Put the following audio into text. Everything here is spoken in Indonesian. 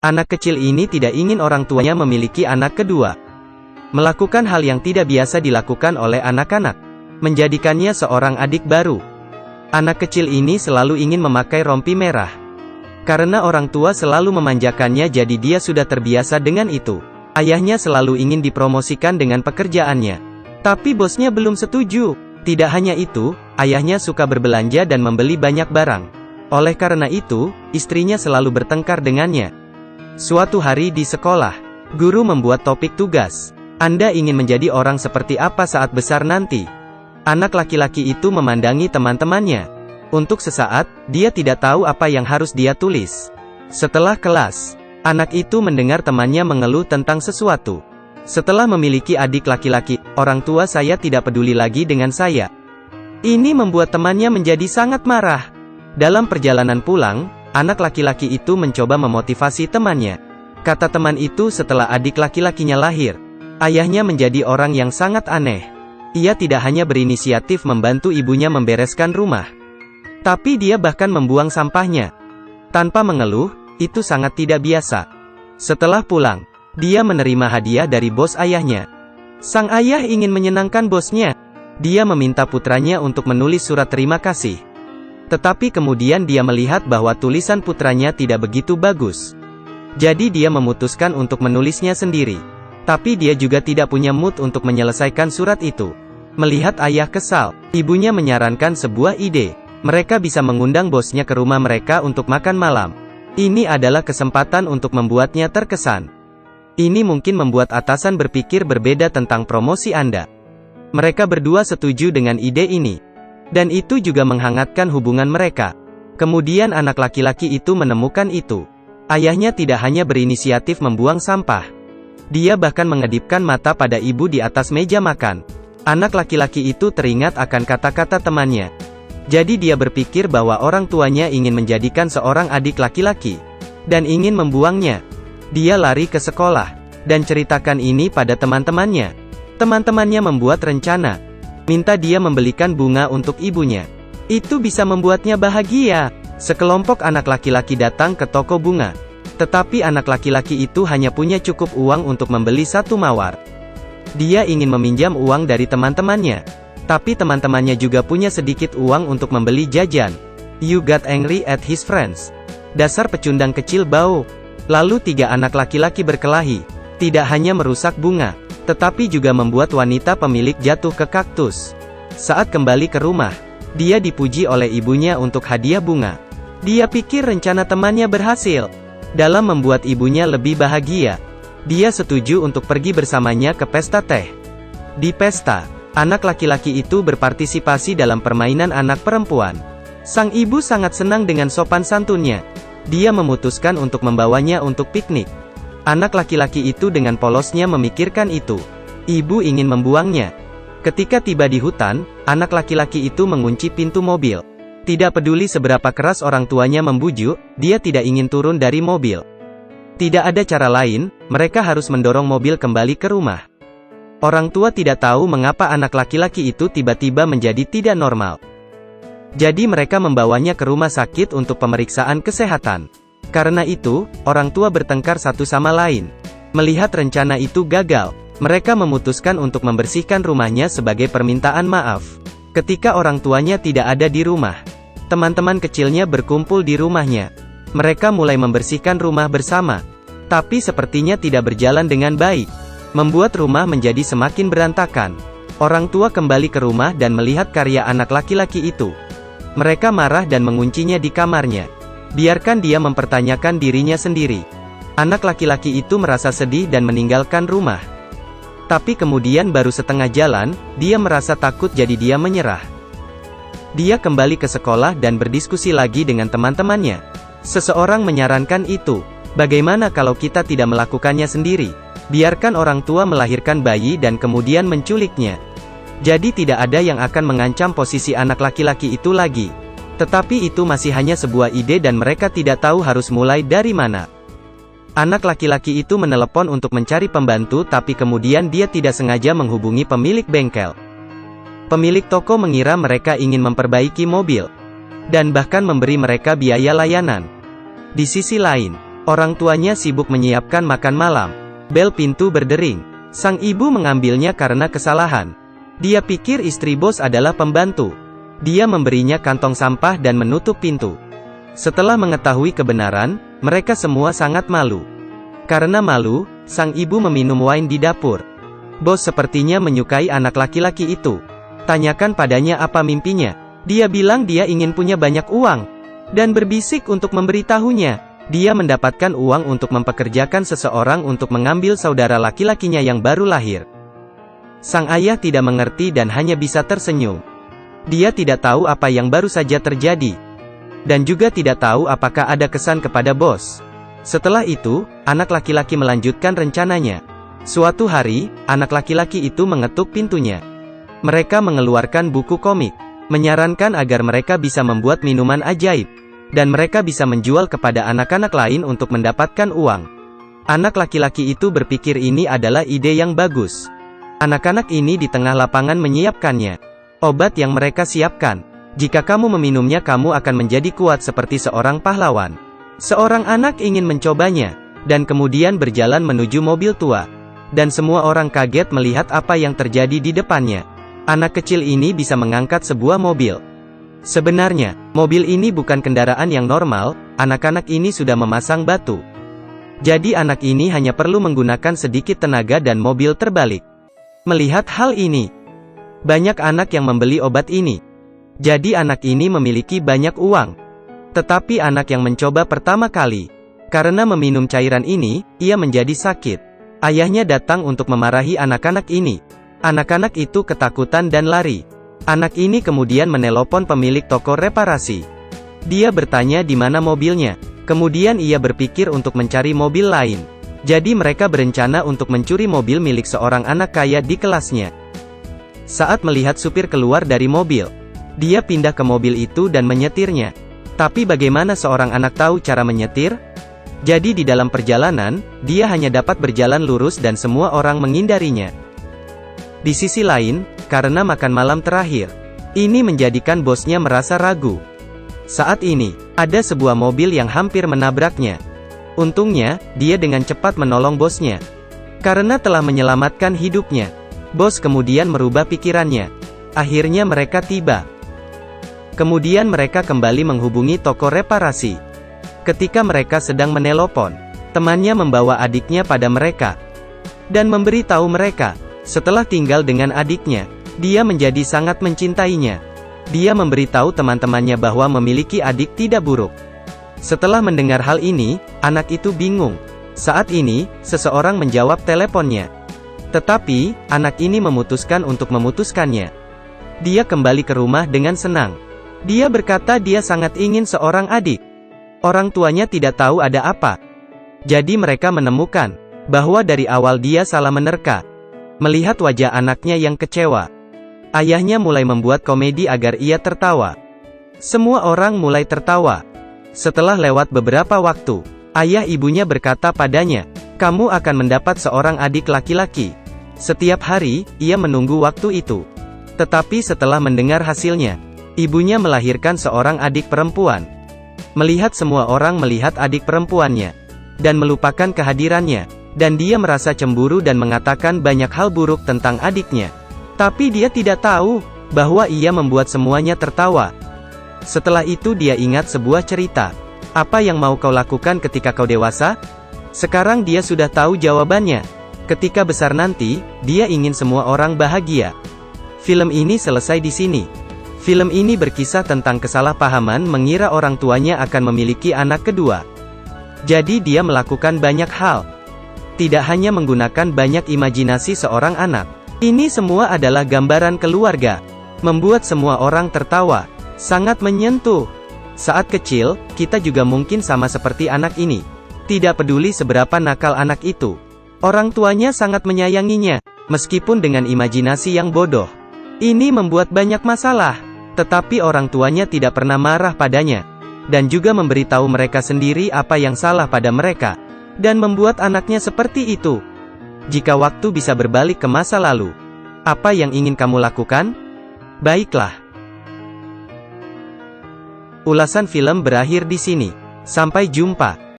Anak kecil ini tidak ingin orang tuanya memiliki anak kedua. Melakukan hal yang tidak biasa dilakukan oleh anak-anak. Menjadikannya seorang adik baru. Anak kecil ini selalu ingin memakai rompi merah. Karena orang tua selalu memanjakannya, jadi dia sudah terbiasa dengan itu. Ayahnya selalu ingin dipromosikan dengan pekerjaannya. Tapi bosnya belum setuju. Tidak hanya itu, ayahnya suka berbelanja dan membeli banyak barang. Oleh karena itu, istrinya selalu bertengkar dengannya. Suatu hari di sekolah, guru membuat topik tugas. Anda ingin menjadi orang seperti apa saat besar nanti? Anak laki-laki itu memandangi teman-temannya. Untuk sesaat, dia tidak tahu apa yang harus dia tulis. Setelah kelas, anak itu mendengar temannya mengeluh tentang sesuatu. Setelah memiliki adik laki-laki, orang tua saya tidak peduli lagi dengan saya. Ini membuat temannya menjadi sangat marah. Dalam perjalanan pulang, anak laki-laki itu mencoba memotivasi temannya. Kata teman itu, setelah adik laki-lakinya lahir, ayahnya menjadi orang yang sangat aneh. Ia tidak hanya berinisiatif membantu ibunya membereskan rumah, tapi dia bahkan membuang sampahnya. Tanpa mengeluh, itu sangat tidak biasa. Setelah pulang, dia menerima hadiah dari bos ayahnya. Sang ayah ingin menyenangkan bosnya. Dia meminta putranya untuk menulis surat terima kasih. Tetapi kemudian dia melihat bahwa tulisan putranya tidak begitu bagus. Jadi dia memutuskan untuk menulisnya sendiri. Tapi dia juga tidak punya mood untuk menyelesaikan surat itu. Melihat ayah kesal, ibunya menyarankan sebuah ide. Mereka bisa mengundang bosnya ke rumah mereka untuk makan malam. Ini adalah kesempatan untuk membuatnya terkesan. Ini mungkin membuat atasan berpikir berbeda tentang promosi Anda. Mereka berdua setuju dengan ide ini. Dan itu juga menghangatkan hubungan mereka. Kemudian anak laki-laki itu menemukan itu. Ayahnya tidak hanya berinisiatif membuang sampah. Dia bahkan mengedipkan mata pada ibu di atas meja makan. Anak laki-laki itu teringat akan kata-kata temannya. Jadi dia berpikir bahwa orang tuanya ingin menjadikan seorang adik laki-laki. Dan ingin membuangnya. Dia lari ke sekolah. Dan ceritakan ini pada teman-temannya. Teman-temannya membuat rencana. Minta dia membelikan bunga untuk ibunya. Itu bisa membuatnya bahagia. Sekelompok anak laki-laki datang ke toko bunga. Tetapi anak laki-laki itu hanya punya cukup uang untuk membeli satu mawar. Dia ingin meminjam uang dari teman-temannya. Tapi teman-temannya juga punya sedikit uang untuk membeli jajan. You got angry at his friends. Dasar pecundang kecil bau. Lalu tiga anak laki-laki berkelahi. Tidak hanya merusak bunga, tetapi juga membuat wanita pemilik jatuh ke kaktus. Saat kembali ke rumah, dia dipuji oleh ibunya untuk hadiah bunga. Dia pikir rencana temannya berhasil. Dalam membuat ibunya lebih bahagia, dia setuju untuk pergi bersamanya ke pesta teh. Di pesta, anak laki-laki itu berpartisipasi dalam permainan anak perempuan. Sang ibu sangat senang dengan sopan santunnya. Dia memutuskan untuk membawanya untuk piknik. Anak laki-laki itu dengan polosnya memikirkan itu. Ibu ingin membuangnya. Ketika tiba di hutan, anak laki-laki itu mengunci pintu mobil. Tidak peduli seberapa keras orang tuanya membujuk, dia tidak ingin turun dari mobil. Tidak ada cara lain, mereka harus mendorong mobil kembali ke rumah. Orang tua tidak tahu mengapa anak laki-laki itu tiba-tiba menjadi tidak normal. Jadi mereka membawanya ke rumah sakit untuk pemeriksaan kesehatan. Karena itu, orang tua bertengkar satu sama lain. Melihat rencana itu gagal, mereka memutuskan untuk membersihkan rumahnya sebagai permintaan maaf. Ketika orang tuanya tidak ada di rumah, teman-teman kecilnya berkumpul di rumahnya. Mereka mulai membersihkan rumah bersama. Tapi sepertinya tidak berjalan dengan baik. Membuat rumah menjadi semakin berantakan. Orang tua kembali ke rumah dan melihat karya anak laki-laki itu. Mereka marah dan menguncinya di kamarnya. Biarkan dia mempertanyakan dirinya sendiri. Anak laki-laki itu merasa sedih dan meninggalkan rumah. Tapi kemudian baru setengah jalan, dia merasa takut jadi dia menyerah. Dia kembali ke sekolah dan berdiskusi lagi dengan teman-temannya. Seseorang menyarankan itu. Bagaimana kalau kita tidak melakukannya sendiri? Biarkan orang tua melahirkan bayi dan kemudian menculiknya. Jadi tidak ada yang akan mengancam posisi anak laki-laki itu lagi. Tetapi itu masih hanya sebuah ide dan mereka tidak tahu harus mulai dari mana. Anak laki-laki itu menelepon untuk mencari pembantu, tapi kemudian dia tidak sengaja menghubungi pemilik bengkel. Pemilik toko mengira mereka ingin memperbaiki mobil, dan bahkan memberi mereka biaya layanan. Di sisi lain, Orang tuanya sibuk menyiapkan makan malam. Bel pintu berdering. Sang ibu mengambilnya karena kesalahan. Dia pikir istri bos adalah pembantu. Dia memberinya kantong sampah dan menutup pintu. Setelah mengetahui kebenaran, mereka semua sangat malu. Karena malu, sang ibu meminum wine di dapur. Bos sepertinya menyukai anak laki-laki itu. Tanyakan padanya apa mimpinya. Dia bilang dia ingin punya banyak uang. Dan berbisik untuk memberitahunya. Dia mendapatkan uang untuk mempekerjakan seseorang untuk mengambil saudara laki-lakinya yang baru lahir. Sang ayah tidak mengerti dan hanya bisa tersenyum. Dia tidak tahu apa yang baru saja terjadi. Dan juga tidak tahu apakah ada kesan kepada bos. Setelah itu, anak laki-laki melanjutkan rencananya. Suatu hari, anak laki-laki itu mengetuk pintunya. Mereka mengeluarkan buku komik, menyarankan agar mereka bisa membuat minuman ajaib, dan mereka bisa menjual kepada anak-anak lain untuk mendapatkan uang. Anak laki-laki itu berpikir ini adalah ide yang bagus. Anak-anak ini di tengah lapangan menyiapkannya. Obat yang mereka siapkan. Jika kamu meminumnya kamu akan menjadi kuat seperti seorang pahlawan. Seorang anak ingin mencobanya, dan kemudian berjalan menuju mobil tua. Dan semua orang kaget melihat apa yang terjadi di depannya. Anak kecil ini bisa mengangkat sebuah mobil. Sebenarnya, mobil ini bukan kendaraan yang normal, anak-anak ini sudah memasang batu. Jadi anak ini hanya perlu menggunakan sedikit tenaga dan mobil terbalik. Melihat hal ini, banyak anak yang membeli obat ini. Jadi anak ini memiliki banyak uang. Tetapi anak yang mencoba pertama kali, karena meminum cairan ini, ia menjadi sakit. Ayahnya datang untuk memarahi anak-anak ini. Anak-anak itu ketakutan dan lari. Anak ini kemudian menelpon pemilik toko reparasi. Dia bertanya di mana mobilnya. Kemudian ia berpikir untuk mencari mobil lain. Jadi mereka berencana untuk mencuri mobil milik seorang anak kaya di kelasnya. Saat melihat supir keluar dari mobil, dia pindah ke mobil itu dan menyetirnya. Tapi bagaimana seorang anak tahu cara menyetir? Jadi di dalam perjalanan, dia hanya dapat berjalan lurus dan semua orang menghindarinya. Di sisi lain, karena makan malam terakhir, ini menjadikan bosnya merasa ragu. Saat ini, ada sebuah mobil yang hampir menabraknya. Untungnya, dia dengan cepat menolong bosnya. Karena telah menyelamatkan hidupnya, bos kemudian merubah pikirannya. Akhirnya mereka tiba. Kemudian mereka kembali menghubungi toko reparasi. Ketika mereka sedang menelpon, temannya membawa adiknya pada mereka. Dan memberitahu mereka, setelah tinggal dengan adiknya, dia menjadi sangat mencintainya. Dia memberitahu teman-temannya bahwa memiliki adik tidak buruk. Setelah mendengar hal ini, anak itu bingung. Saat ini, seseorang menjawab teleponnya. Tetapi, anak ini memutuskan untuk memutuskannya. Dia kembali ke rumah dengan senang. Dia berkata dia sangat ingin seorang adik. Orang tuanya tidak tahu ada apa. Jadi mereka menemukan bahwa dari awal dia salah menerka. Melihat wajah anaknya yang kecewa, ayahnya mulai membuat komedi agar ia tertawa. Semua orang mulai tertawa. Setelah lewat beberapa waktu, ayah ibunya berkata padanya, "Kamu akan mendapat seorang adik laki-laki." Setiap hari, ia menunggu waktu itu. Tetapi setelah mendengar hasilnya, ibunya melahirkan seorang adik perempuan. Melihat semua orang melihat adik perempuannya, dan melupakan kehadirannya, dan dia merasa cemburu dan mengatakan banyak hal buruk tentang adiknya. Tapi dia tidak tahu, bahwa ia membuat semuanya tertawa. Setelah itu dia ingat sebuah cerita. Apa yang mau kau lakukan ketika kau dewasa? Sekarang dia sudah tahu jawabannya. Ketika besar nanti, dia ingin semua orang bahagia. Film ini selesai di sini. Film ini berkisah tentang kesalahpahaman mengira orang tuanya akan memiliki anak kedua. Jadi dia melakukan banyak hal. Tidak hanya menggunakan banyak imajinasi seorang anak. Ini semua adalah gambaran keluarga. Membuat semua orang tertawa. Sangat menyentuh. Saat kecil, kita juga mungkin sama seperti anak ini. Tidak peduli seberapa nakal anak itu. Orang tuanya sangat menyayanginya, meskipun dengan imajinasi yang bodoh. Ini membuat banyak masalah. Tetapi orang tuanya tidak pernah marah padanya. Dan juga memberitahu mereka sendiri apa yang salah pada mereka. Dan membuat anaknya seperti itu. Jika waktu bisa berbalik ke masa lalu, apa yang ingin kamu lakukan? Baiklah. Ulasan film berakhir di sini. Sampai jumpa.